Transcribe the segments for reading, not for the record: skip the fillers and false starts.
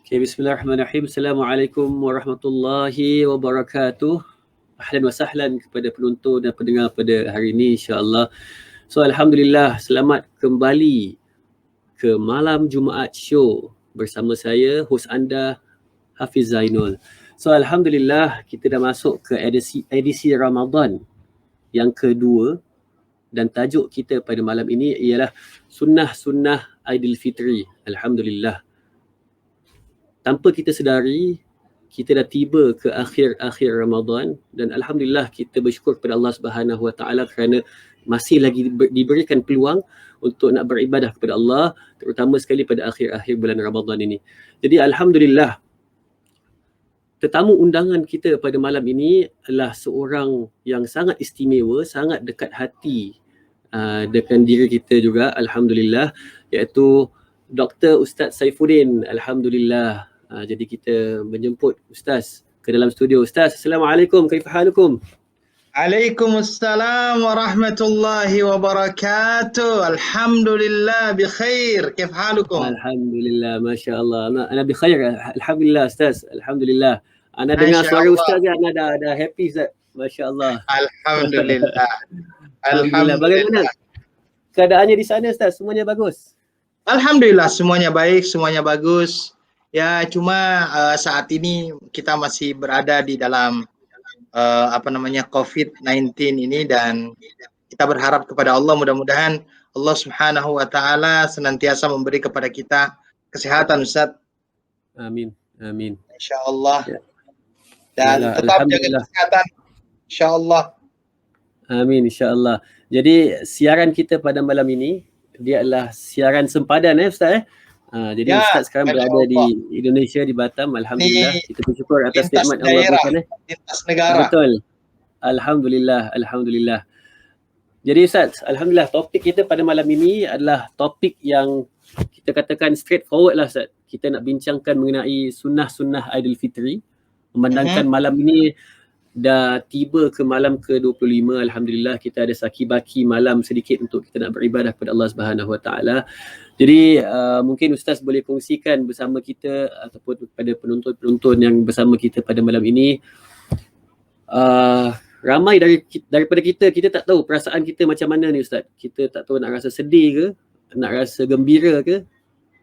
Okay, bismillahirrahmanirrahim. Assalamualaikum warahmatullahi wabarakatuh. Ahlan wa sahlan kepada penonton dan pendengar pada hari ini, insya-Allah. So, alhamdulillah, selamat kembali ke Malam Jumaat Show bersama saya, hos anda, Hafiz Zainul. So, alhamdulillah, kita dah masuk ke edisi Ramadan yang kedua, dan tajuk kita pada malam ini ialah Sunnah-Sunnah Aidilfitri. Alhamdulillah. Tanpa kita sedari, kita dah tiba ke akhir Ramadan, dan alhamdulillah kita bersyukur kepada Allah Subhanahu Wa Taala kerana masih lagi diberikan peluang untuk nak beribadah kepada Allah, terutama sekali pada akhir-akhir bulan Ramadan ini. Jadi alhamdulillah, tetamu undangan kita pada malam ini adalah seorang yang sangat istimewa, sangat dekat hati dengan diri kita juga, alhamdulillah, iaitu Dr. Ustaz Saifuddin. Alhamdulillah. Jadi kita menjemput Ustaz ke dalam studio. Ustaz, Assalamualaikum, kaifahalukum? Waalaikumsalam warahmatullahi wabarakatuh. Alhamdulillah bikhair. Kif halukum? Alhamdulillah, masya-Allah. Ana bikhair. Alhamdulillah Ustaz. Alhamdulillah. Ana dengar suara Ustaz je, ana dah happy Ustaz. Masya-Allah. Alhamdulillah. Alhamdulillah. Bagaimana keadaannya di sana Ustaz? Semuanya bagus? Alhamdulillah, semuanya baik, semuanya bagus. Ya, cuma saat ini kita masih berada di dalam COVID-19 ini, dan kita berharap kepada Allah, mudah-mudahan Allah Subhanahu Wa Taala senantiasa memberi kepada kita kesehatan, Ustaz. Amin, amin. Insyaallah. Ya. Dan tetap jaga kesehatan, insyaallah. Amin, insya-Allah. Jadi siaran kita pada malam ini dia adalah siaran sempadan Ustaz. Jadi ya, Ustaz sekarang berada di Indonesia, di Batam. Alhamdulillah, kita bersyukur atas nikmat Allah berikan. Lintas negara. Betul. Alhamdulillah, alhamdulillah. Jadi Ustaz, alhamdulillah, topik kita pada malam ini adalah topik yang kita katakan straightforward lah Ustaz. Kita nak bincangkan mengenai sunnah-sunnah Aidilfitri. Memandangkan malam ini dah tiba ke malam ke-25, alhamdulillah, kita ada saki-baki malam sedikit untuk kita nak beribadah kepada Allah Subhanahu Wa Taala. Jadi mungkin Ustaz boleh kongsikan bersama kita ataupun kepada penonton-penonton yang bersama kita pada malam ini, ramai daripada kita tak tahu perasaan kita macam mana ni Ustaz. Kita tak tahu nak rasa sedih ke, nak rasa gembira ke,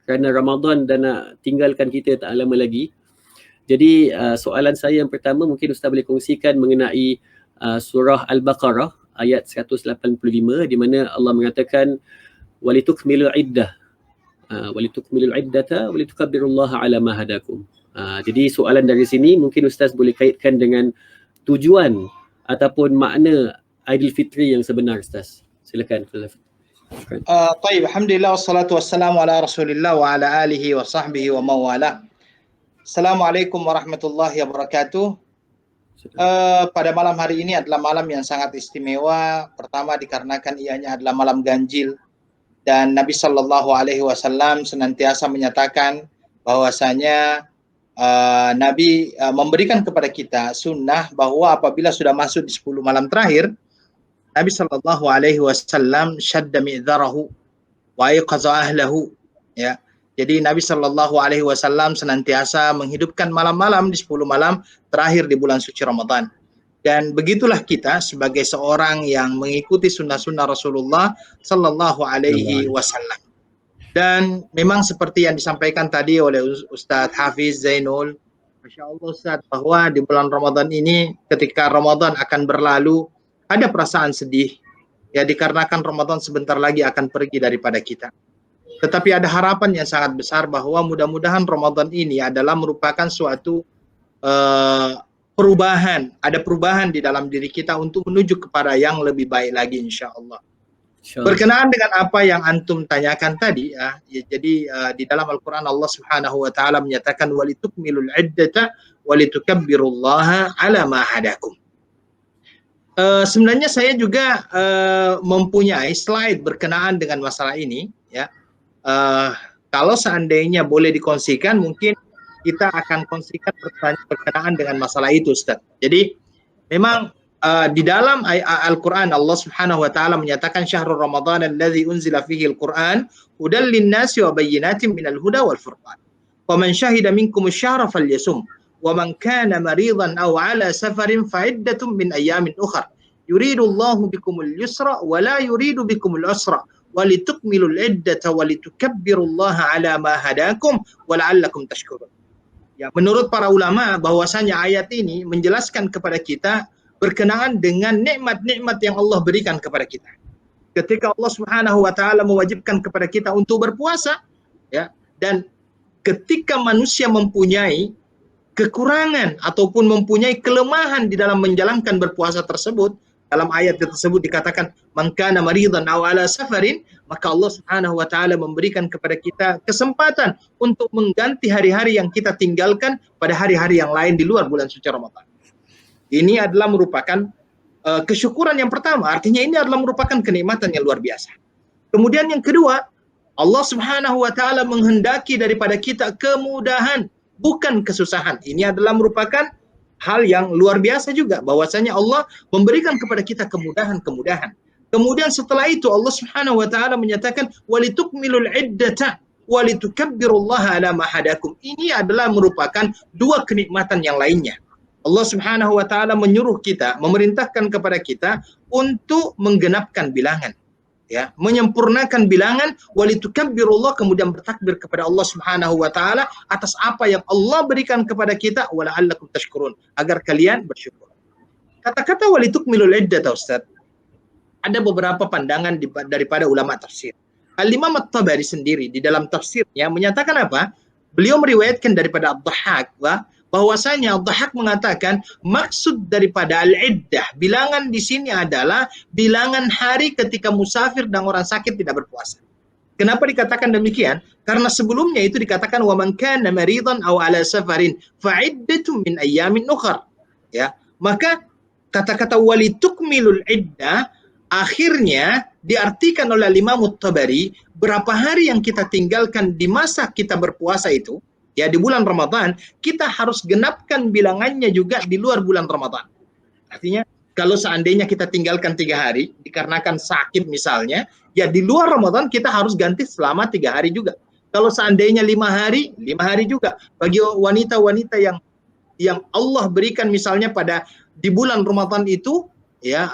kerana Ramadan dah nak tinggalkan kita tak lama lagi. Jadi soalan saya yang pertama, mungkin Ustaz boleh kongsikan mengenai surah Al-Baqarah ayat 185, di mana Allah mengatakan walitukmilul iddah walitukmilul iddata walitukabbirullaha ala ma hadakum. Jadi soalan dari sini mungkin Ustaz boleh kaitkan dengan tujuan ataupun makna Aidilfitri yang sebenar Ustaz. Silakan. Baik, alhamdulillah wassalatu wassalamu ala Rasulillah wa ala alihi wa sahbihi wa mawala. Assalamualaikum warahmatullahi wabarakatuh. Pada malam hari ini adalah malam yang sangat istimewa. Pertama dikarenakan ianya adalah malam ganjil, dan Nabi Sallallahu Alaihi Wasallam senantiasa menyatakan bahwasanya Nabi memberikan kepada kita sunnah bahwa apabila sudah masuk di 10 malam terakhir, Nabi Sallallahu Alaihi Wasallam syadda mi'dzarahu wa ayqaza ahlahu, ya. Jadi Nabi Sallallahu Alaihi Wasallam senantiasa menghidupkan malam-malam di 10 malam terakhir di bulan suci Ramadan. Dan begitulah kita sebagai seorang yang mengikuti sunnah-sunnah Rasulullah Sallallahu Alaihi Wasallam. Dan memang seperti yang disampaikan tadi oleh Ustadz Hafiz Zainul, Masya Allah Ustadz, bahwa di bulan Ramadan ini ketika Ramadan akan berlalu, ada perasaan sedih, ya, dikarenakan Ramadan sebentar lagi akan pergi daripada kita. Tetapi ada harapan yang sangat besar bahwa mudah-mudahan Ramadan ini adalah merupakan suatu perubahan. Ada perubahan di dalam diri kita untuk menuju kepada yang lebih baik lagi, insya Allah. Berkenaan dengan apa yang antum tanyakan tadi, ya, jadi di dalam Al-Quran Allah Subhanahu Wa Taala menyatakan walitukmilul iddata walitukabbirullaha ala ma hadakum. Sebenarnya saya juga mempunyai slide berkenaan dengan masalah ini, ya. Kalau seandainya boleh dikongsikan, mungkin kita akan kongsikan berkenaan dengan masalah itu, Ustaz. Jadi memang di dalam Al-Quran Allah Subhanahu Wa Taala menyatakan syahrul Ramadan alladzi unzila fihi al-Quran hudal linnasi wa bayyinatin minal huda wal furqan. Faman syahida minkum asy-syahra falyasum. Wa man kana maridan aw 'ala safarin fa iddatun min ayyamin ukhra. Yuridullahu bikumul yusra wa la yuridu bikumul usra. Walitukmilul iddata walitukabbirullaha 'ala ma hadakum wa la'allakum tashkurun. Ya, menurut para ulama bahwasanya ayat ini menjelaskan kepada kita berkenaan dengan nikmat-nikmat yang Allah berikan kepada kita. Ketika Allah Subhanahu wa taala mewajibkan kepada kita untuk berpuasa, ya, dan ketika manusia mempunyai kekurangan ataupun mempunyai kelemahan di dalam menjalankan berpuasa tersebut, dalam ayat tersebut dikatakan man kana maridan aw ala safarin, maka Allah Subhanahu wa taala memberikan kepada kita kesempatan untuk mengganti hari-hari yang kita tinggalkan pada hari-hari yang lain di luar bulan suci Ramadan. Ini adalah merupakan kesyukuran yang pertama, artinya ini adalah merupakan kenikmatan yang luar biasa. Kemudian yang kedua, Allah Subhanahu wa taala menghendaki daripada kita kemudahan, bukan kesusahan. Ini adalah merupakan hal yang luar biasa juga, bahwasanya Allah memberikan kepada kita kemudahan-kemudahan. Kemudian setelah itu Allah Subhanahu wa taala menyatakan walitukmilul iddata walitukabbirullaha ala ma hadakum. Ini adalah merupakan dua kenikmatan yang lainnya. Allah Subhanahu wa taala menyuruh kita, memerintahkan kepada kita untuk menggenapkan bilangan, ya, menyempurnakan bilangan, walitukabbirullah, kemudian bertakbir kepada Allah Subhanahu wa taala atas apa yang Allah berikan kepada kita, wala'allakum tashkurun, agar kalian bersyukur. Kata-kata walitukmilul iddata, Ustaz, ada beberapa pandangan daripada ulama tafsir. Al-Imam At-Tabari sendiri di dalam tafsirnya menyatakan apa? Beliau meriwayatkan daripada Ad-Dhahhak bahwasanya Ad-Dhahhak mengatakan maksud daripada al-iddah, bilangan di sini adalah bilangan hari ketika musafir dan orang sakit tidak berpuasa. Kenapa dikatakan demikian? Karena sebelumnya itu dikatakan wa man kana maridan aw ala safarin fa iddatun min ayyamin ukhra. Ya, maka kata-kata walitukmilul iddah akhirnya diartikan oleh Imam At-Tabari berapa hari yang kita tinggalkan di masa kita berpuasa itu, ya, di bulan Ramadan, kita harus genapkan bilangannya juga di luar bulan Ramadan. Artinya, kalau seandainya kita tinggalkan 3 hari, dikarenakan sakit misalnya, ya di luar Ramadan kita harus ganti selama 3 hari juga. Kalau seandainya 5 hari, 5 hari juga. Bagi wanita-wanita yang Allah berikan misalnya pada di bulan Ramadan itu, ya,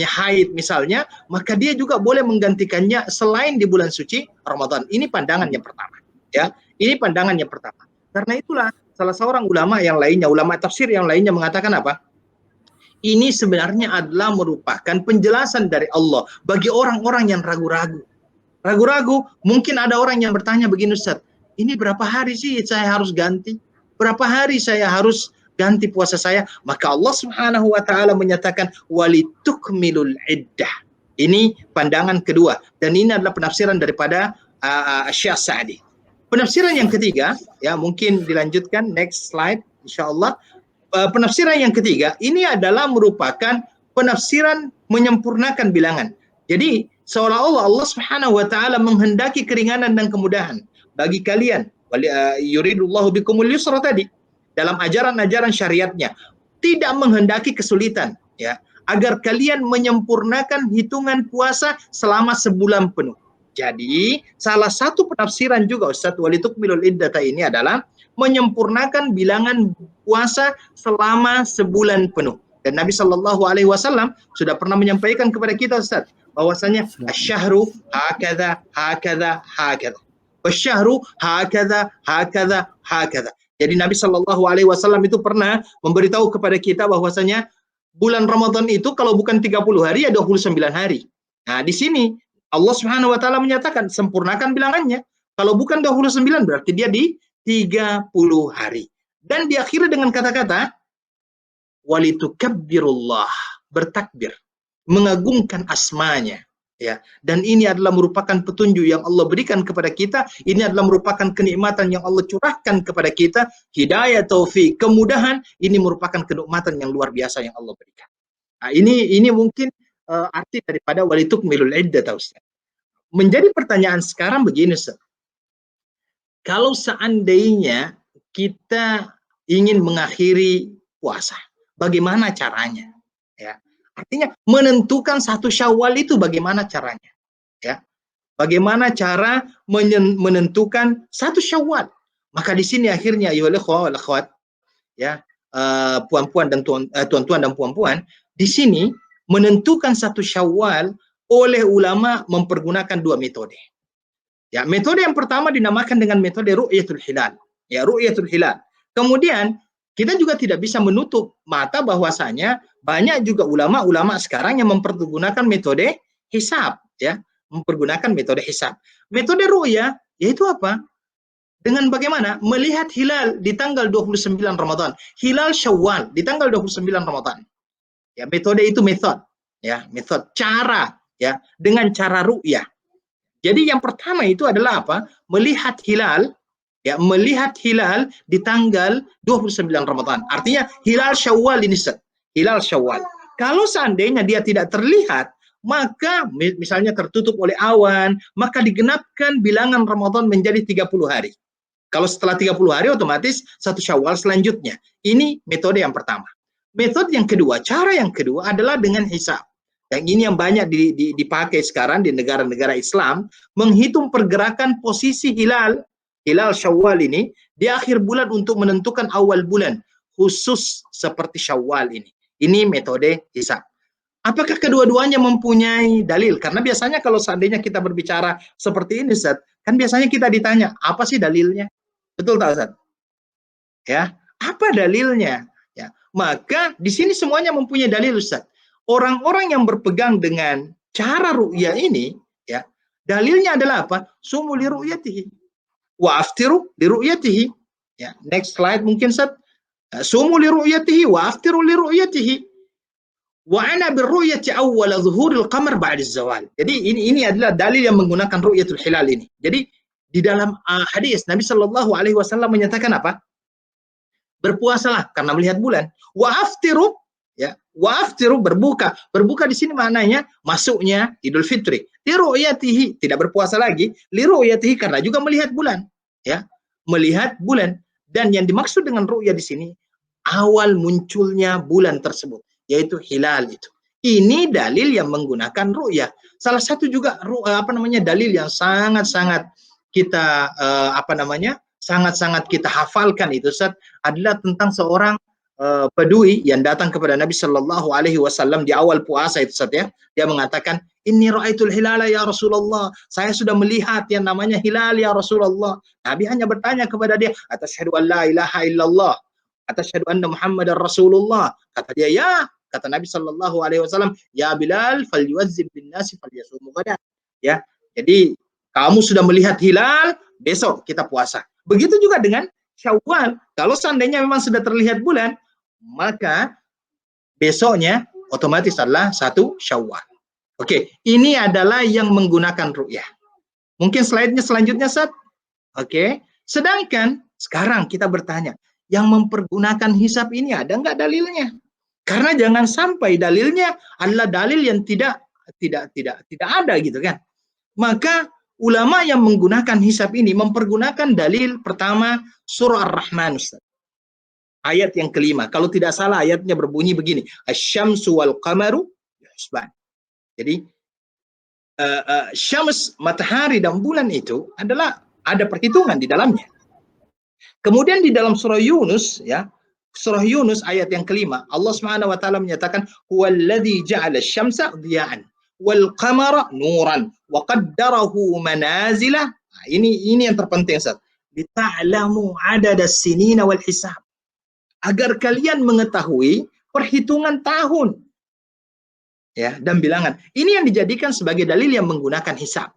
haid misalnya, maka dia juga boleh menggantikannya selain di bulan suci Ramadan. Ini pandangan yang pertama. Ya, ini pandangan yang pertama. Karena itulah salah seorang ulama yang lainnya, ulama tafsir yang lainnya mengatakan apa? Ini sebenarnya adalah merupakan penjelasan dari Allah bagi orang-orang yang ragu-ragu. Ragu-ragu, mungkin ada orang yang bertanya begini, Ustaz, ini berapa hari sih saya harus ganti? Berapa hari saya harus ganti puasa saya? Maka Allah Subhanahu wa taala menyatakan walitukmilul iddah. Ini pandangan kedua, dan ini adalah penafsiran daripada Syekh Sa'di. Penafsiran yang ketiga, ya, mungkin dilanjutkan next slide insyaallah. Penafsiran yang ketiga ini adalah merupakan penafsiran menyempurnakan bilangan. Jadi seolah-olah Allah Subhanahu wa taala menghendaki keringanan dan kemudahan bagi kalian. Yuridullahu bikumul yusra tadi dalam ajaran-ajaran syariatnya, tidak menghendaki kesulitan, ya, agar kalian menyempurnakan hitungan puasa selama sebulan penuh. Jadi, salah satu penafsiran juga Ustaz walitukmilul iddata ini adalah menyempurnakan bilangan puasa selama sebulan penuh. Dan Nabi Shallallahu alaihi wasallam sudah pernah menyampaikan kepada kita, Ustaz, bahwasanya asyhru hakadha hakadha hakadha. Wasyhru hakadha hakadha hakadha. Jadi Nabi Shallallahu alaihi wasallam itu pernah memberitahu kepada kita bahwasanya bulan Ramadan itu kalau bukan 30 hari ya 29 hari. Nah, di sini Allah Subhanahu wa taala menyatakan sempurnakan bilangannya. Kalau bukan 29 berarti dia di 30 hari. Dan diakhiri dengan kata-kata walitukabbirullah, bertakbir, mengagungkan asmanya, ya. Dan ini adalah merupakan petunjuk yang Allah berikan kepada kita. Ini adalah merupakan kenikmatan yang Allah curahkan kepada kita, hidayah, taufik, kemudahan. Ini merupakan kenikmatan yang luar biasa yang Allah berikan. Nah, ini mungkin arti daripada walitukmilul iddah, Ustaz. Menjadi pertanyaan sekarang begini, Ustaz. Kalau seandainya kita ingin mengakhiri puasa, bagaimana caranya? Ya. Artinya menentukan 1 Syawal itu bagaimana caranya? Ya. Bagaimana cara menentukan 1 Syawal? Maka di sini akhirnya ayyuhal ikhwah wal akhwat, ya, puan-puan dan tuan-tuan dan puan-puan, di sini menentukan satu Syawal oleh ulama mempergunakan dua metode. Ya, metode yang pertama dinamakan dengan metode ru'yatul hilal. Ya, ru'yatul hilal. Kemudian kita juga tidak bisa menutup mata bahwasanya banyak juga ulama-ulama sekarang yang mempergunakan metode hisab, ya, mempergunakan metode hisab. Metode ru'ya yaitu apa? Dengan bagaimana? Melihat hilal di tanggal 29 Ramadan. Hilal Syawal di tanggal 29 Ramadan. Ya, metode itu metode. Ya, metode cara, ya, dengan cara ru'yah. Jadi yang pertama itu adalah apa? Melihat hilal, ya, melihat hilal di tanggal 29 Ramadan. Artinya hilal Syawal ini, hilal Syawal. Kalau seandainya dia tidak terlihat, maka misalnya tertutup oleh awan, maka digenapkan bilangan Ramadan menjadi 30 hari. Kalau setelah 30 hari otomatis satu Syawal selanjutnya. Ini metode yang pertama. Metode yang kedua, cara yang kedua adalah dengan hisab. Dan ini yang banyak dipakai sekarang di negara-negara Islam, menghitung pergerakan posisi hilal Syawal ini di akhir bulan untuk menentukan awal bulan, khusus seperti Syawal ini. Ini metode hisab. Apakah kedua-duanya mempunyai dalil? Karena biasanya kalau seandainya kita berbicara seperti ini, Ustaz, kan biasanya kita ditanya, apa sih dalilnya? Betul tak, Ustaz? Ya, apa dalilnya? Ya, maka di sini semuanya mempunyai dalil, Ustaz. Orang-orang yang berpegang dengan cara ru'yah ini, ya, dalilnya adalah apa? Sumu li ru'yatihi wa aftiru li ru'yatihi. Ya, next slide mungkin, Ustaz. Sumu li ru'yatihi wa aftiru li ru'yatihi. Wa ana birru'yati awwal zuhuril qamar ba'da zawal. Jadi ini adalah dalil yang menggunakan ru'yatul hilal ini. Jadi di dalam hadis Nabi Shallallahu Alaihi Wasallam menyatakan apa? Berpuasalah karena melihat bulan. Wa aftiru, ya, wa aftiru berbuka. Berbuka di sini maknanya masuknya Idul Fitri. Li ru'yatihi, tidak berpuasa lagi. Li ru'yatihi karena juga melihat bulan, ya, melihat bulan. Dan yang dimaksud dengan ru'ya di sini awal munculnya bulan tersebut, yaitu hilal itu. Ini dalil yang menggunakan ru'yah. Salah satu juga dalil yang sangat-sangat kita sangat-sangat kita hafalkan itu, Ustaz, adalah tentang seorang Badui yang datang kepada Nabi Shallallahu Alaihi Wasallam di awal puasa itu, Ustaz, ya. Dia mengatakan, Inni ra'aitul hilala ya Rasulullah. Saya sudah melihat yang namanya hilal ya Rasulullah. Nabi hanya bertanya kepada dia, Atasyhadu an la ilaha illallah, Atasyhadu anna Muhammadar Rasulullah. Kata dia, ya. Kata Nabi Shallallahu Alaihi Wasallam, ya Bilal, falyuazzib bin nasi falyasumu ghadan. Ya, jadi kamu sudah melihat hilal, besok kita puasa. Begitu juga dengan Syawal. Kalau seandainya memang sudah terlihat bulan, maka besoknya otomatis adalah satu Syawal. Oke, ini adalah yang menggunakan ru'yah. Mungkin slide-nya selanjutnya, Ustaz. Oke, sedangkan sekarang kita bertanya, yang mempergunakan hisab ini ada nggak dalilnya? Karena jangan sampai dalilnya adalah dalil yang tidak ada gitu kan. Maka ulama yang menggunakan hisab ini mempergunakan dalil pertama surah Ar-Rahman, Ustaz. Ayat yang kelima. Kalau tidak salah ayatnya berbunyi begini. Asy-syamsu wal qamaru bihusban. Jadi syams, matahari dan bulan itu adalah ada perhitungan di dalamnya. Kemudian di dalam surah Yunus, ya, surah Yunus ayat yang kelima, Allah Subhanahu wa taala menyatakan huwallazi ja'ala asy-syamsa dhiya'an wal qamara nuran wa qaddarahu manazila. Nah, ini yang terpenting, Ustaz. Lita'lamu adadas sinina wal hisab. Agar kalian mengetahui perhitungan tahun, ya, dan bilangan. Ini yang dijadikan sebagai dalil yang menggunakan hisab.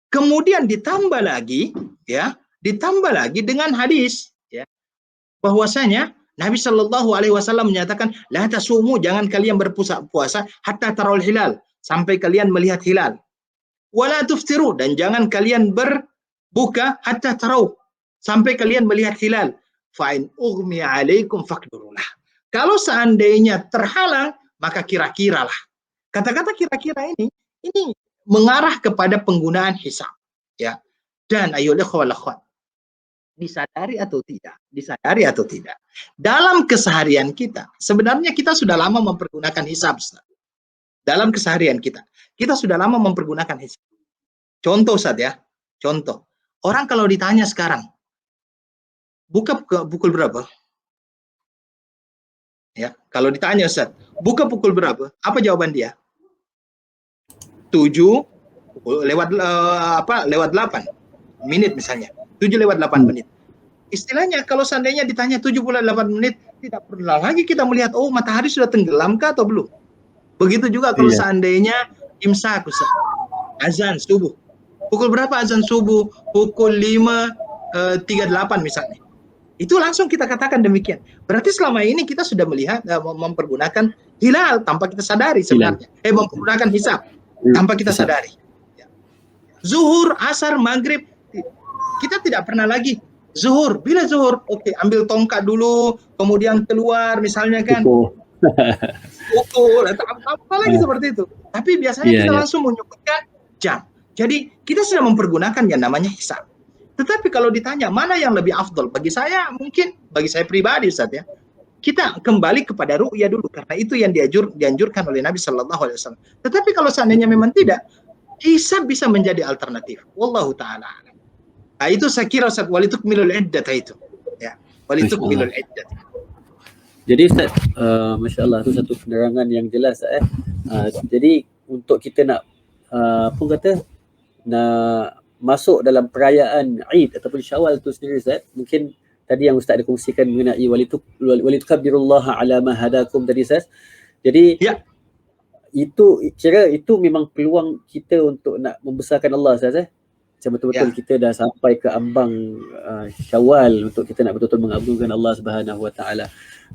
Kemudian ditambah lagi, ya, ditambah lagi dengan hadis, ya, bahwasanya Nabi Shallallahu Alaihi Wasallam menyatakan, la tasumu, jangan kalian berpuasa hatta tarawul hilal, sampai kalian melihat hilal. Wala tuftiru, dan jangan kalian berbuka hatta taraw, sampai kalian melihat hilal. Fa'in ughmi alaikum faqdurulah. Kalau seandainya terhalang, maka kira-kiralah. Kata-kata kira-kira ini mengarah kepada penggunaan hisab, ya. Dan ayolah wal akhwat, disadari atau tidak, dalam keseharian kita sebenarnya kita sudah lama mempergunakan hisab, Ustaz. Dalam keseharian kita sudah lama mempergunakan hisab. Contoh, Ustaz, ya, contoh, orang kalau ditanya sekarang, buka pukul berapa? Ya, kalau ditanya Ustaz, buka pukul berapa? Apa jawaban dia? 7 lewat lewat 8 menit misalnya. 7 lewat 8 menit. Istilahnya kalau seandainya ditanya 78 menit, tidak perlu lagi kita melihat oh matahari sudah tenggelam kah atau belum. Begitu juga kalau seandainya imsak Ustaz. Azan subuh. Pukul berapa azan subuh? Pukul 5.38 misalnya. Itu langsung kita katakan demikian. Berarti selama ini kita sudah melihat mempergunakan hilal tanpa kita sadari sebenarnya. Mempergunakan hisab tanpa kita sadari. Zuhur, asar, maghrib, kita tidak pernah lagi zuhur. Bila zuhur, oke, ambil tongkat dulu, kemudian keluar misalnya kan. Ukur, apa lagi seperti itu. Tapi biasanya kita langsung menyebutkan jam. Jadi kita sudah mempergunakan yang namanya hisab. Tetapi kalau ditanya mana yang lebih afdol, bagi saya mungkin, bagi saya pribadi Ustaz ya, kita kembali kepada ru'ya dulu karena itu yang dianjurkan oleh Nabi Shallallahu Alaihi Wasallam. Tetapi kalau seandainya memang tidak, hisab bisa menjadi alternatif. Wallahu taala. Nah, itu saya kira Ustaz walitukmilul iddah itu. Ya, walitukmilul iddah. Jadi Ustaz, Masya Allah, itu satu penerangan yang jelas. Jadi untuk kita nak nak masuk dalam perayaan Eid ataupun Syawal itu sendiri Ustaz, mungkin tadi yang Ustaz ada kongsikan mengenai walitukabbirullaha ala ma hadakum tadi Ustaz. Jadi itu kira itu memang peluang kita untuk nak membesarkan Allah Ustaz macam betul-betul kita dah sampai ke ambang Syawal untuk kita nak betul-betul mengagungkan Allah Subhanahu Wa Taala.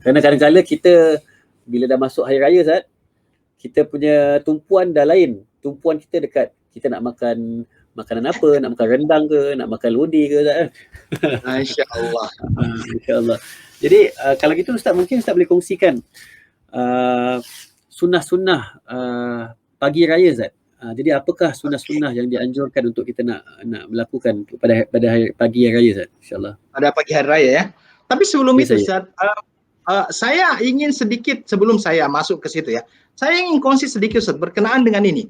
Kerana kadang-kadang kita bila dah masuk hari raya Ustaz, kita punya tumpuan dah lain. Tumpuan kita dekat kita nak makan makanan apa, nak makan rendang ke, nak makan lodi ke Ustaz. Masya-Allah. Masya-Allah. Jadi kalau gitu Ustaz, mungkin Ustaz boleh kongsikan sunnah-sunnah pagi raya Ustaz. Jadi apakah sunnah-sunnah yang dianjurkan untuk kita nak melakukan pada hari pagi raya Ustaz? Insya-Allah. Pada pagi hari raya ya. Tapi sebelum itu Ustaz, saya ingin sedikit sebelum saya masuk ke situ ya. Saya ingin kongsi sedikit Ustaz berkenaan dengan ini.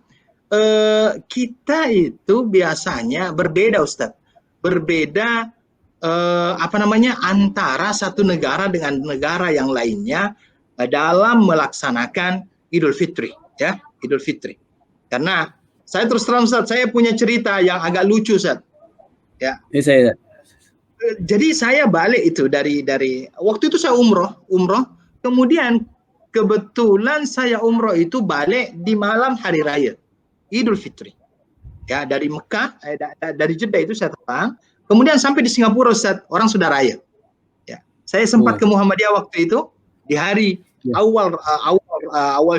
Kita itu biasanya berbeda Ustaz. Berbeda antara satu negara dengan negara yang lainnya dalam melaksanakan Idul Fitri ya, Idul Fitri. Karena saya terus terang Ustaz, saya punya cerita yang agak lucu Ustaz. Ya. Saya. Jadi saya balik itu dari waktu itu saya umroh, kemudian kebetulan saya umroh itu balik di malam hari raya Idul Fitri. Ya, dari Mekah, dari Jeddah itu saya terbang, kemudian sampai di Singapura Ustaz, orang sudah raya. Ya. Saya sempat ke Muhammadiyah waktu itu di hari awal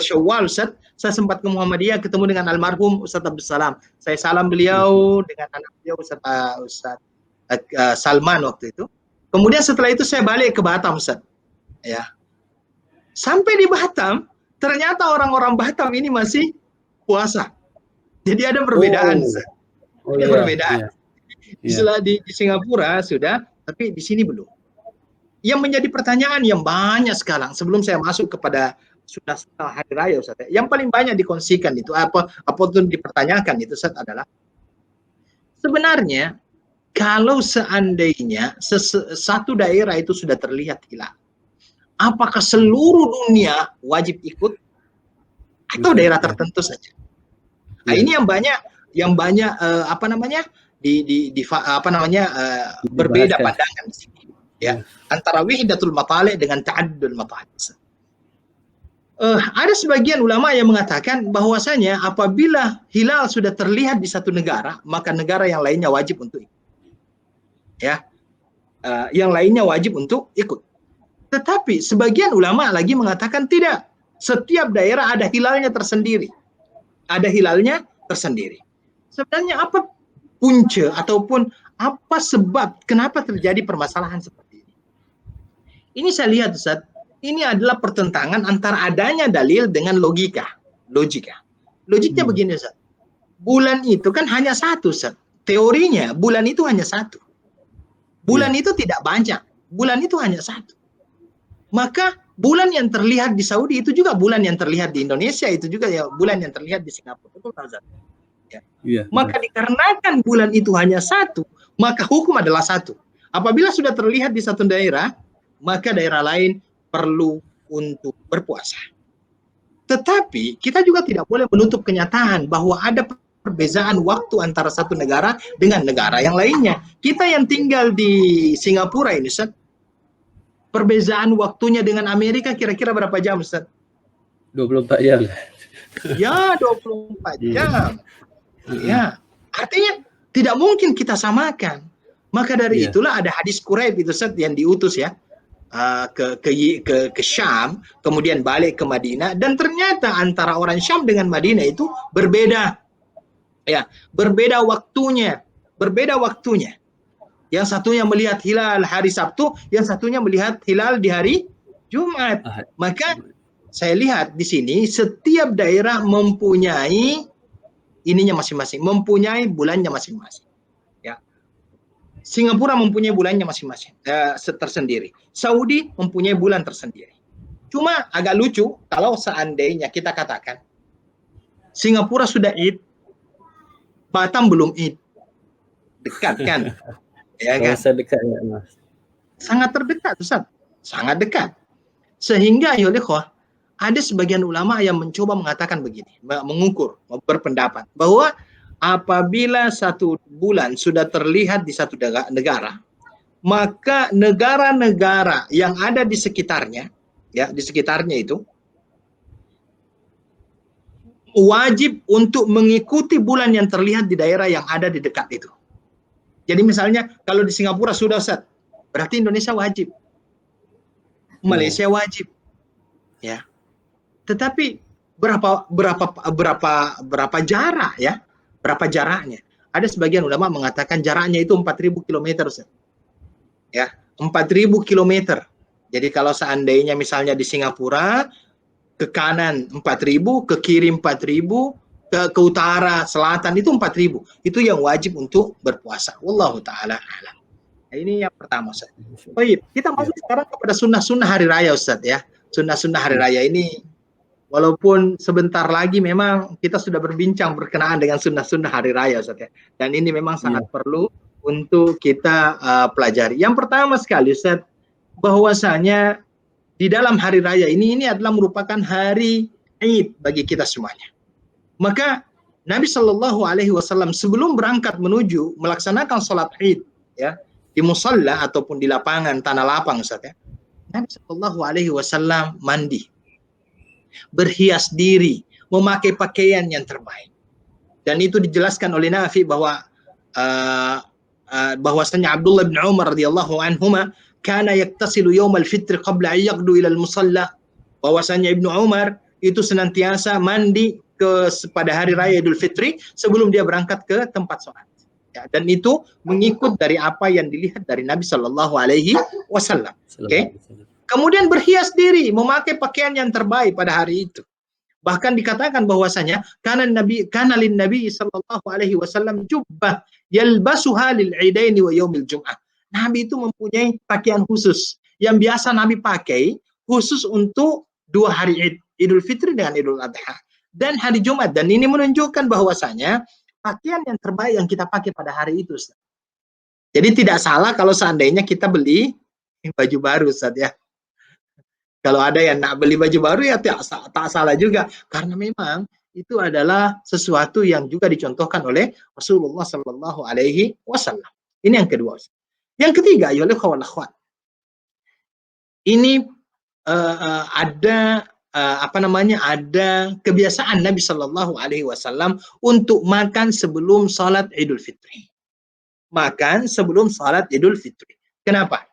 Syawal Ustaz, saya sempat ke Muhammadiyah ketemu dengan almarhum Ustaz Abdul Salam. Saya salam beliau dengan anak beliau Ustaz Salman waktu itu. Kemudian setelah itu saya balik ke Batam Ustaz. Ya. Sampai di Batam, ternyata orang-orang Batam ini masih puasa. Jadi ada perbedaan. Ada perbedaan. Di Singapura sudah, tapi di sini belum. Yang menjadi pertanyaan yang banyak sekarang sebelum saya masuk kepada sudah hari raya Ustaz. Yang paling banyak dikongsikan itu apapun dipertanyakan itu Ustaz adalah sebenarnya kalau seandainya satu daerah itu sudah terlihat hilal, apakah seluruh dunia wajib ikut atau daerah tertentu saja? Nah, ini yang banyak berbeda pandangan di sini ya, antara wihdatul matalih dengan ta'addudul matalih. Ada sebagian ulama yang mengatakan bahwasanya apabila hilal sudah terlihat di satu negara, maka negara yang lainnya wajib untuk ikut. Ya. Yang lainnya wajib untuk ikut. Tetapi sebagian ulama lagi mengatakan tidak. Setiap daerah ada hilalnya tersendiri. Ada hilalnya tersendiri. Sebenarnya apa punca ataupun apa sebab kenapa terjadi permasalahan seperti ini? Ini saya lihat Ustaz, ini adalah pertentangan antara adanya dalil dengan logika. Logiknya begini Ustaz. Bulan itu kan hanya satu Ustaz. Teorinya bulan itu hanya satu. Bulan itu tidak banyak. Bulan itu hanya satu. Maka bulan yang terlihat di Saudi itu juga bulan yang terlihat di Indonesia, itu juga ya bulan yang terlihat di Singapura. Betul tak Ustaz? Ya. Maka dikarenakan bulan itu hanya satu, maka hukum adalah satu. Apabila sudah terlihat di satu daerah, maka daerah lain perlu untuk berpuasa. Tetapi kita juga tidak boleh menutup kenyataan bahwa ada perbezaan waktu antara satu negara dengan negara yang lainnya. Kita yang tinggal di Singapura ini, Ustaz, perbezaan waktunya dengan Amerika kira-kira berapa jam, Ustaz? 24 jam. Ya, 24 jam. Ya, artinya tidak mungkin kita samakan. Maka dari itulah ada hadis Quraib itu, Ustaz, yang diutus ya ke Syam, kemudian balik ke Madinah, dan ternyata antara orang Syam dengan Madinah itu berbeda. Ya, berbeda waktunya. Yang satunya melihat hilal hari Sabtu, yang satunya melihat hilal di hari Jumat. Maka saya lihat di sini setiap daerah mempunyai ininya masing-masing, mempunyai bulannya masing-masing. Ya. Singapura mempunyai bulannya masing-masing, tersendiri. Saudi mempunyai bulan tersendiri. Cuma agak lucu kalau seandainya kita katakan Singapura sudah Id, Batam belum Id. Dekat kan? Ya kan? Dekat ya, Mas. Sangat terdekat, Ustaz. Sangat dekat. Sehingga ya ada sebagian ulama yang mencoba mengatakan begini, mengukur, berpendapat bahwa apabila satu bulan sudah terlihat di satu negara, maka negara-negara yang ada di sekitarnya, ya di sekitarnya itu wajib untuk mengikuti bulan yang terlihat di daerah yang ada di dekat itu. Jadi misalnya kalau di Singapura sudah, Ustaz, berarti Indonesia wajib, Malaysia wajib, ya. Tetapi berapa jarak ya? Berapa jaraknya? Ada sebagian ulama mengatakan jaraknya itu 4.000 km, Ustaz. Ya, 4.000 km. Jadi kalau seandainya misalnya di Singapura ke kanan 4.000, ke kiri 4.000, ke utara, selatan itu 4.000. Itu yang wajib untuk berpuasa. Wallahu taala alam. Nah, ini yang pertama, Ustaz. Baik, kita masuk sekarang kepada sunnah-sunnah hari raya, Ustaz ya. Sunnah-sunnah hari raya ini walaupun sebentar lagi memang kita sudah berbincang berkenaan dengan sunnah-sunnah hari raya, Ustaz ya. Dan ini memang sangat perlu untuk kita pelajari. Yang pertama sekali, Ustaz, bahwasanya di dalam hari raya ini adalah merupakan hari Id bagi kita semuanya. Maka Nabi Shallallahu Alaihi Wasallam sebelum berangkat menuju melaksanakan sholat Id ya di musalla ataupun di lapangan tanah lapang, Ustaz ya, Nabi Shallallahu Alaihi Wasallam mandi, berhias diri, memakai pakaian yang terbaik. Dan itu dijelaskan oleh Nafi bahwa bahwasanya Abdullah bin Umar radhiyallahu anhuma kana yaktasilu yaumal fitr qabla an yaqdu ila al-musalla. Bahwasanya Ibnu Umar itu senantiasa mandi pada hari raya Idul Fitri sebelum dia berangkat ke tempat sholat. Ya, dan itu mengikut dari apa yang dilihat dari Nabi Shallallahu Alaihi Wasallam. Oke. Kemudian berhias diri, memakai pakaian yang terbaik pada hari itu. Bahkan dikatakan bahwasanya kana lin Nabi Shallallahu Alaihi Wasallam jubbah yalbasuha lil idaini wa yaumil jum'ah. Nabi itu mempunyai pakaian khusus yang biasa Nabi pakai khusus untuk dua hari Id, Idul Fitri dengan Idul Adha dan hari Jumat. Dan ini menunjukkan bahwasanya pakaian yang terbaik yang kita pakai pada hari itu, Ustaz. Jadi tidak salah kalau seandainya kita beli baju baru, Ustaz ya. Kalau ada yang nak beli baju baru ya tak salah juga, karena memang itu adalah sesuatu yang juga dicontohkan oleh Rasulullah Sallallahu Alaihi Wasallam. Ini yang kedua. Yang ketiga, ya akhwat, ini ada ada kebiasaan Nabi Shallallahu Alaihi Wasallam untuk makan sebelum salat Idul Fitri. Makan sebelum salat Idul Fitri. Kenapa?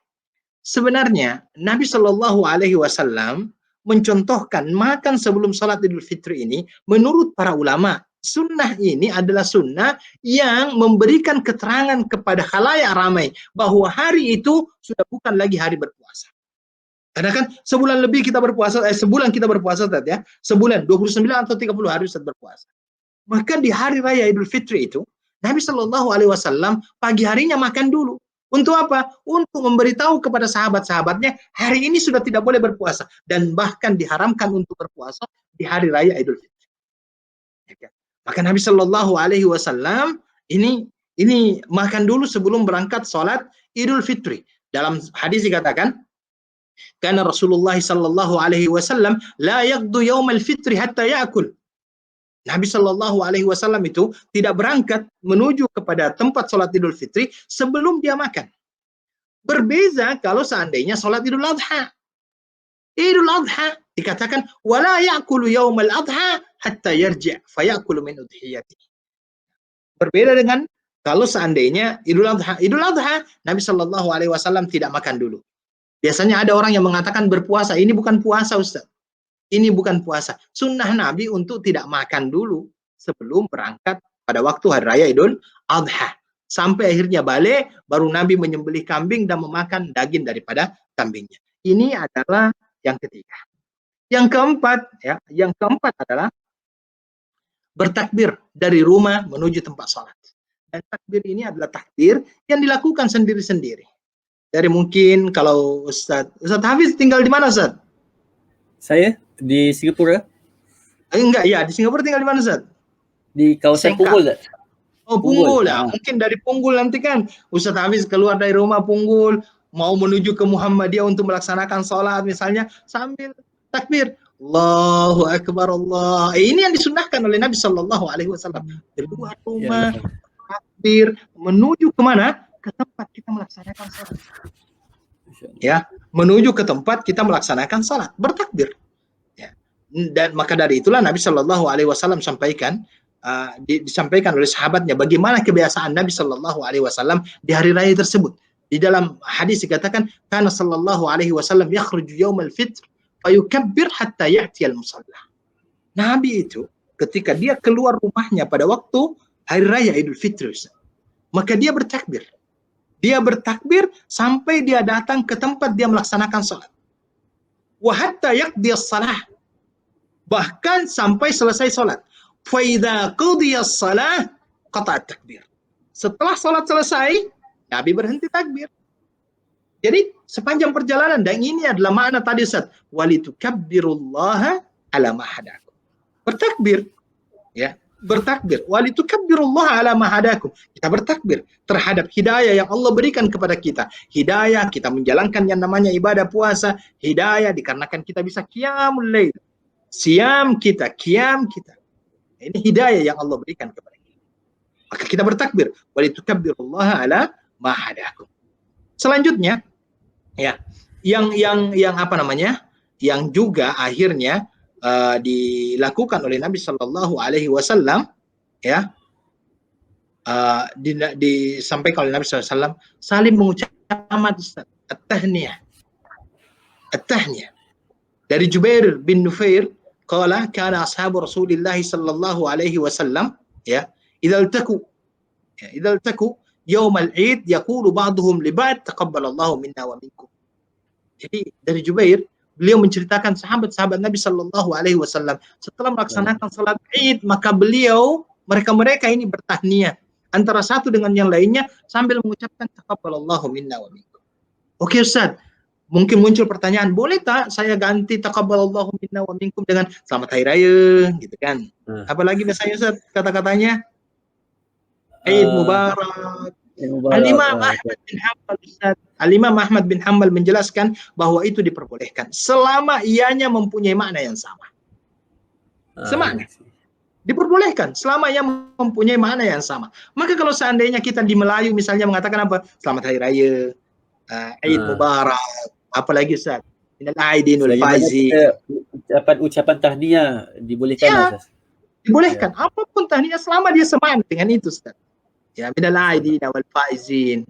Sebenarnya Nabi Shallallahu Alaihi Wasallam mencontohkan makan sebelum salat Idul Fitri ini, menurut para ulama, sunnah ini adalah sunnah yang memberikan keterangan kepada khalayak ramai bahwa hari itu sudah bukan lagi hari berpuasa. Karena kan sebulan lebih kita berpuasa, sebulan kita berpuasa, ya, sebulan 29 atau 30 hari Ustaz berpuasa. Maka di hari raya Idul Fitri itu Nabi Shallallahu Alaihi Wasallam pagi harinya makan dulu. Untuk apa? Untuk memberitahu kepada sahabat-sahabatnya hari ini sudah tidak boleh berpuasa dan bahkan diharamkan untuk berpuasa di hari raya Idul Fitri. Maka Nabi Shallallahu Alaihi Wasallam ini makan dulu sebelum berangkat sholat Idul Fitri. Dalam hadis dikatakan, karena Rasulullah sallallahu alaihi wasallam la yaqdu yaumal fitri hatta ya'kul. Nabi sallallahu alaihi wasallam itu tidak berangkat menuju kepada tempat salat Idul Fitri sebelum dia makan. Berbeza kalau seandainya salat Idul Adha. Idul Adha dikatakan wala ya'kulu yaumal adha hatta yarji' fa ya'kulu min udhiyatihi. Berbeda dengan kalau seandainya Idul Adha. Idul Adha Nabi sallallahu alaihi wasallam tidak makan dulu. Biasanya ada orang yang mengatakan berpuasa. Ini bukan puasa, Ustaz. Ini bukan puasa. Sunnah Nabi untuk tidak makan dulu sebelum berangkat pada waktu hari raya Idul Adha. Sampai akhirnya balik, baru Nabi menyembelih kambing dan memakan daging daripada kambingnya. Ini adalah yang ketiga. Yang keempat adalah bertakbir dari rumah menuju tempat sholat. Dan takbir ini adalah takbir yang dilakukan sendiri-sendiri. Dari mungkin kalau Ustaz Hafiz tinggal di mana, Ustaz? Saya di Singapura. Enggak, ya di Singapura tinggal di mana, Ustaz? Di kawasan Punggol, Ustaz. Oh, Punggul ya. Mungkin dari Punggul nanti kan Ustaz Hafiz keluar dari rumah Punggul mau menuju ke Muhammadiyah untuk melaksanakan sholat misalnya sambil takbir Allahu Akbar Allah. Ini yang disunnahkan oleh Nabi Sallallahu Alaihi Wasallam. Keluar rumah, takbir, menuju kemana? Ke tempat kita melaksanakan sholat. Ya, menuju ke tempat kita melaksanakan sholat, bertakbir. Ya. Dan maka dari itulah Nabi Sallallahu Alaihi Wasallam sampaikan, disampaikan oleh sahabatnya bagaimana kebiasaan Nabi Sallallahu Alaihi Wasallam di hari raya tersebut. Di dalam hadis dikatakan, "Kana sallallahu alaihi wasallam yakhruju yaumal fitr fa yukabbir hatta ya'ti al-musalla." Nabi itu ketika dia keluar rumahnya pada waktu hari raya Idul Fitri, maka dia bertakbir. Dia bertakbir sampai dia datang ke tempat dia melaksanakan salat. Wa hatta yaqdi as-salah. Bahkan sampai selesai salat. Fa idza qudiya as-salah qata'a at-takbir. Setelah salat selesai, Nabi berhenti takbir. Jadi sepanjang perjalanan, dan ini adalah makna tadi Ustaz, walitukabbirullaha ala ma hadakum. Bertakbir, ya, bertakbir. Walitukabbirullaha ala ma hadakum. Kita bertakbir terhadap hidayah yang Allah berikan kepada kita. Hidayah kita menjalankan yang namanya ibadah puasa, hidayah dikarenakan kita bisa qiyamul lail. Siam kita, qiyam kita. Ini hidayah yang Allah berikan kepada kita. Maka kita bertakbir, walitukabbirullaha ala ma hadakum. Selanjutnya, ya, yang apa namanya? Yang juga akhirnya dilakukan oleh Nabi Sallallahu Alaihi Wasallam, ya, disampaikan oleh Nabi SAW, saling mengucapkan at-tahniyah. At-tahniyah. Dari Jubair bin Nufair, qala kana ashabu Rasulillah sallallahu alaihi wasallam, ya, idza iltaku yaum al-Eid yaqulu ba'dhum li ba'd taqabbalallahu minna wa minkum. Jadi dari Jubair, beliau menceritakan sahabat-sahabat Nabi Sallallahu Alaihi Wasallam setelah melaksanakan salat Id, maka mereka ini bertahniah antara satu dengan yang lainnya sambil mengucapkan taqabbalallahu minna wa minkum. Oke Ustaz, mungkin muncul pertanyaan, boleh tak saya ganti taqabbalallahu minna wa minkum dengan selamat hari raya gitu kan? Apalagi biasanya Ustaz kata-katanya Eid Mubarak. Al-Imam Ahmad bin Hanbal menjelaskan bahwa itu diperbolehkan selama ianya mempunyai makna yang sama. Semakna. Diperbolehkan selama ia mempunyai makna yang sama. Maka kalau seandainya kita di Melayu misalnya mengatakan apa? Selamat hari raya, Eid Mubarak, apalagi Ustaz? Minal aidin wal faizin. Ucapan tahniah dibolehkan, ya, Ustaz? Dibolehkan. Ya. Apapun tahniah selama dia semakna dengan itu, Ustaz. Ya, minal aidin wal faizin.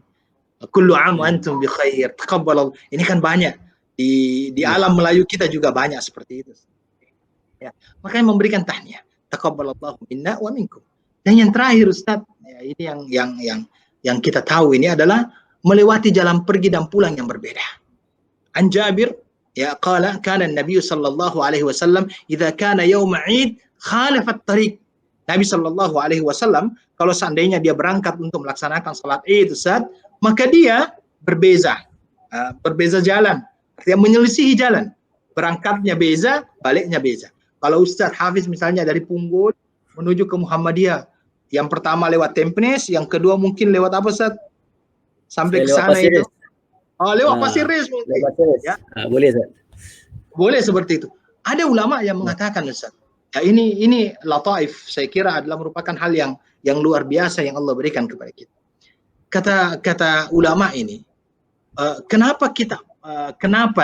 Kullu 'am wa antum bi khair. Taqabbalallahu. Ini kan banyak di alam Melayu kita juga banyak seperti itu. Ya, makanya memberikan tahniah. Taqabbalallahu minna wa minkum. Dan yang terakhir Ustaz, ya, ini yang kita tahu ini adalah melewati jalan pergi dan pulang yang berbeda. An Jabir, ya, qala kana an-nabiy sallallahu alaihi wasallam idza kana yaum 'id khalafat tariq. Nabi Sallallahu Alaihi Wasallam kalau seandainya dia berangkat untuk melaksanakan salat Id, Ustaz, maka dia berbeza jalan, artinya menyelisihi jalan. Berangkatnya beza, baliknya beza. Kalau Ustaz Hafiz misalnya dari Punggol menuju ke Muhammadiyah, yang pertama lewat Tampines, yang kedua mungkin lewat apa Ustaz? sampai Saya ke lewat sana Pasir itu. Ris. Oh, lewat Ah, Pasir Ris lewat mungkin. Pasir Ris. Ya, Boleh Ustaz. boleh seperti itu. Ada ulama yang mengatakan, Ustaz, ya ini lataif, saya kira adalah merupakan hal yang luar biasa yang Allah berikan kepada kita. Kata ulama ini, kenapa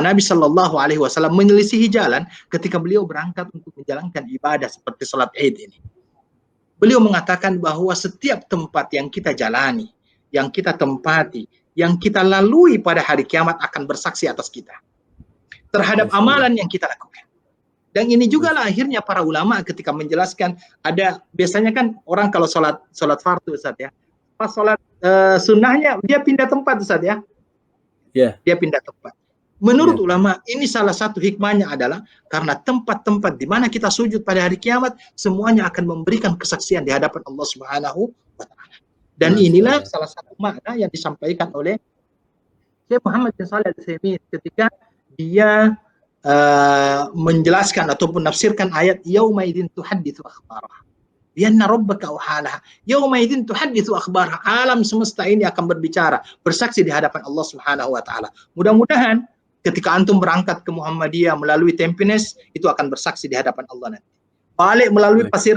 Nabi Shallallahu Alaihi Wasallam menyelisihi jalan ketika beliau berangkat untuk menjalankan ibadah seperti salat Id ini? Beliau mengatakan bahwa setiap tempat yang kita jalani, yang kita tempati, yang kita lalui pada hari kiamat akan bersaksi atas kita terhadap amalan yang kita lakukan. Dan ini juga lah akhirnya para ulama ketika menjelaskan, ada biasanya kan orang kalau sholat fardu Ustaz ya, pas sholat sunnahnya dia pindah tempat Ustaz ya. Dia pindah tempat. Menurut ulama, ini salah satu hikmahnya adalah karena tempat-tempat di mana kita sujud pada hari kiamat semuanya akan memberikan kesaksian di hadapan Allah Subhanahu wa taala. Dan inilah salah satu makna yang disampaikan oleh Syekh Muhammad bin Shalih Al-Utsaimin ketika dia menjelaskan ataupun menafsirkan ayat yaumaidin tuhadditsu akhbaraha. Lianna rabbaka awhalaha. Yaumaidin tuhadditsu akhbaraha. Alam semesta ini akan berbicara, bersaksi di hadapan Allah Subhanahu wa taala. Mudah-mudahan ketika antum berangkat ke Muhammadiyah melalui Tampines itu akan bersaksi di hadapan Allah nanti. Balik melalui Pasir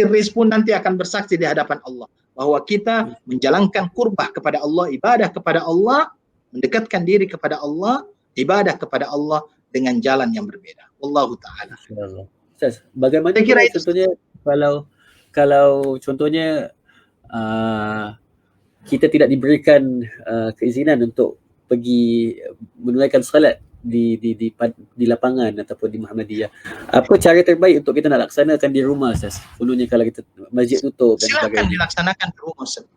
Ris pun nanti akan bersaksi di hadapan Allah bahwa kita menjalankan qurbah kepada Allah, ibadah kepada Allah, mendekatkan diri kepada Allah, ibadah kepada Allah dengan jalan yang berbeda. Wallahu taala. Ustaz, bagaimana kira itu contohnya kalau contohnya kita tidak diberikan keizinan untuk pergi menunaikan solat di lapangan ataupun di Muhammadiyah. Apa cara terbaik untuk kita nak laksanakan di rumah Ustaz? Kononnya kalau kita masjid tutup dan sebagainya. Silakan dilaksanakan di rumah Ustaz.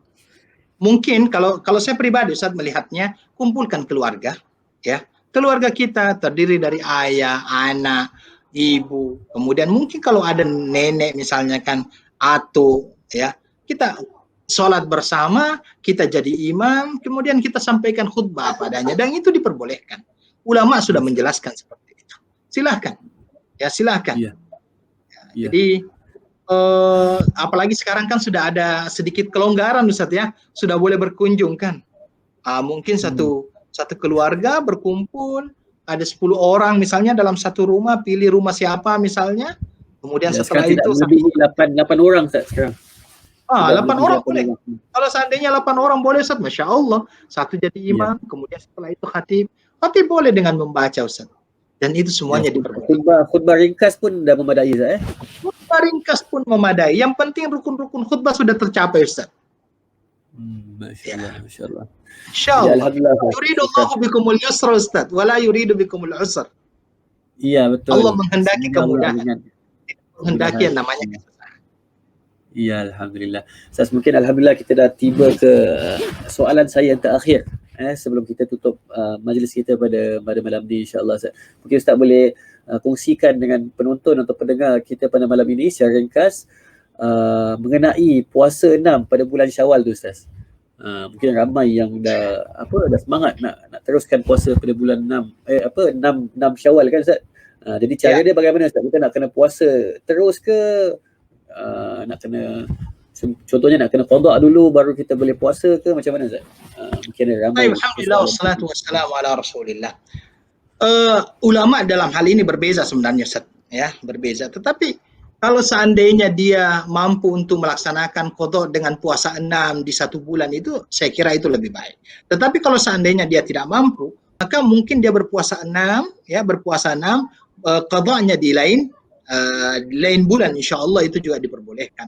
Mungkin kalau saya pribadi Ustaz melihatnya, kumpulkan keluarga ya. Keluarga kita terdiri dari ayah, anak, ibu, kemudian mungkin kalau ada nenek misalnya kan, atau ya, kita sholat bersama, kita jadi imam, kemudian kita sampaikan khutbah padanya, dan itu diperbolehkan. Ulama sudah menjelaskan seperti itu. Silahkan, ya silahkan. Jadi apalagi sekarang kan sudah ada sedikit kelonggaran Ustaz ya, sudah boleh berkunjung kan. Mungkin satu keluarga berkumpul, ada 10 orang misalnya dalam satu rumah, pilih rumah siapa misalnya, kemudian setelah itu lebih 8 orang sekarang. 8 orang boleh. Kalau seandainya 8 orang boleh Ustaz, Masya Allah. Satu jadi imam, kemudian setelah itu khatib boleh dengan membaca Ustaz. Dan itu semuanya diperbolehkan. Khutbah ringkas pun dah memadai Ustaz Khutbah ringkas pun memadai. Yang penting rukun-rukun khutbah sudah tercapai Ustaz. Masya Allah. Insyaallah. Yuridullahu bikumul yusra Ustaz, wala yuridu bikumul usra. Iya betul. Allah menghendaki kemudahan. Menghendaki yang namanya kesusahan. Iya, alhamdulillah. Ustaz, mungkin alhamdulillah kita dah tiba ke soalan saya yang terakhir sebelum kita tutup majlis kita pada malam ni insya-Allah Ustaz. Mungkin Ustaz boleh kongsikan dengan penonton atau pendengar kita pada malam ini secara ringkas mengenai puasa 6 pada bulan Syawal tu Ustaz. Mungkin ramai yang dah semangat nak teruskan puasa pada bulan 6 Syawal kan Ustaz. Jadi cara dia bagaimana Ustaz? Kita nak kena puasa terus ke nak kena contohnya nak kena qada dulu baru kita boleh puasa ke macam mana Ustaz? Mungkin ada ramai. Alhamdulillah wassalatu wassalamu ala Rasulillah. Ulama dalam hal ini berbeza sebenarnya Ustaz ya, berbeza. Tetapi kalau seandainya dia mampu untuk melaksanakan qada dengan puasa 6 di 1 bulan itu, saya kira itu lebih baik. Tetapi kalau seandainya dia tidak mampu, maka mungkin dia berpuasa 6 ya, qadanya di lain bulan, insya-Allah itu juga diperbolehkan.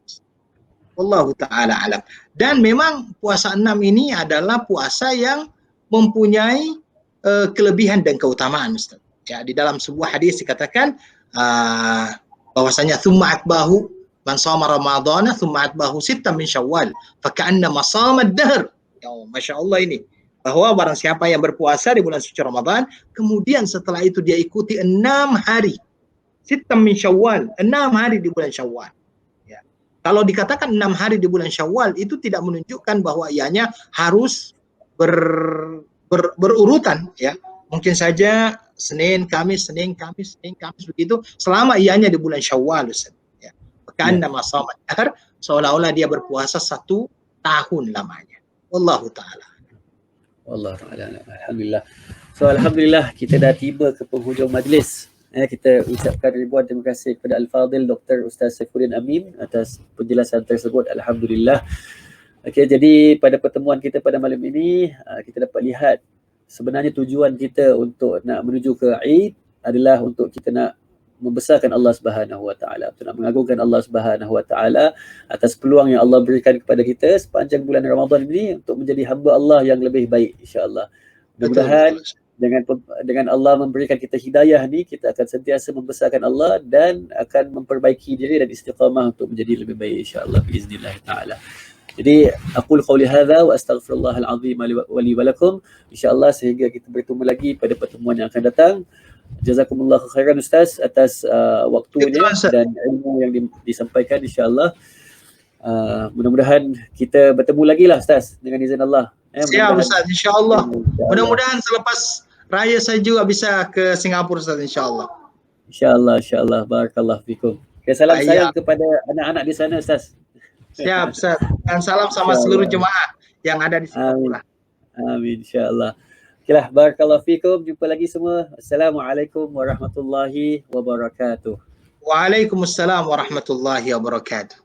Wallahu taala alam. Dan memang puasa 6 ini adalah puasa yang mempunyai kelebihan dan keutamaan Ustaz. Ya, di dalam sebuah hadis dikatakan bahwasanya tsumma atbahu man shoma ramadhana tsumma atbahu sittan min syawal fa ka'annama shama ad-dahr. Ya, masyaallah ini. Bahwa barang siapa yang berpuasa di bulan suci Ramadan, kemudian setelah itu dia ikuti 6 hari. Sittan min syawal, 6 hari di bulan Syawal. Ya. Kalau dikatakan 6 hari di bulan Syawal itu tidak menunjukkan bahwa ianya harus berurutan ya. Mungkin saja Senin, Kamis begitu selama ianya di bulan Syawal Ustaz. Ya. Karena masa seolah-olah dia berpuasa 1 tahun lamanya. Wallahu taala. Wallahu taala alam. Alhamdulillah. So alhamdulillah kita dah tiba ke penghujung majlis. Kita ucapkan ribuan terima kasih kepada Al-Fadhil Dr. Ustaz Saifuddin Amin atas penjelasan tersebut. Alhamdulillah. Okey, jadi pada pertemuan kita pada malam ini kita dapat lihat sebenarnya tujuan kita untuk nak menuju ke Eid adalah untuk kita nak membesarkan Allah Subhanahu Wa Taala, untuk nak mengagungkan Allah Subhanahu Wa Taala atas peluang yang Allah berikan kepada kita sepanjang bulan Ramadan ini untuk menjadi hamba Allah yang lebih baik, insya-Allah. Mudah-mudahan dengan Allah memberikan kita hidayah ni, kita akan sentiasa membesarkan Allah dan akan memperbaiki diri dan istiqamah untuk menjadi lebih baik, insya-Allah biiznillah taala. Jadi aqul qauli hadza wa astaghfirullahal azim li wa lakum, insya-Allah, sehingga kita bertemu lagi pada pertemuan yang akan datang. Jazakumullah khairan Ustaz atas waktunya dan ilmu yang disampaikan, insya-Allah. Mudah-mudahan kita bertemu lagi lah Ustaz dengan izin Allah. Siap Ustaz, insya-Allah. Mudah-mudahan selepas raya saya juga bisa ke Singapura Ustaz, insya-Allah. Insya-Allah, insya-Allah. Barakallahu fikum. Salam sayang kepada anak-anak di sana Ustaz. Siap Ustaz. Dan salam sama seluruh jemaah yang ada di Singapura. Amin, insya-Allah. Okeylah, barakallahu fikum. Jumpa lagi semua. Assalamualaikum warahmatullahi wabarakatuh. Waalaikumsalam warahmatullahi wabarakatuh.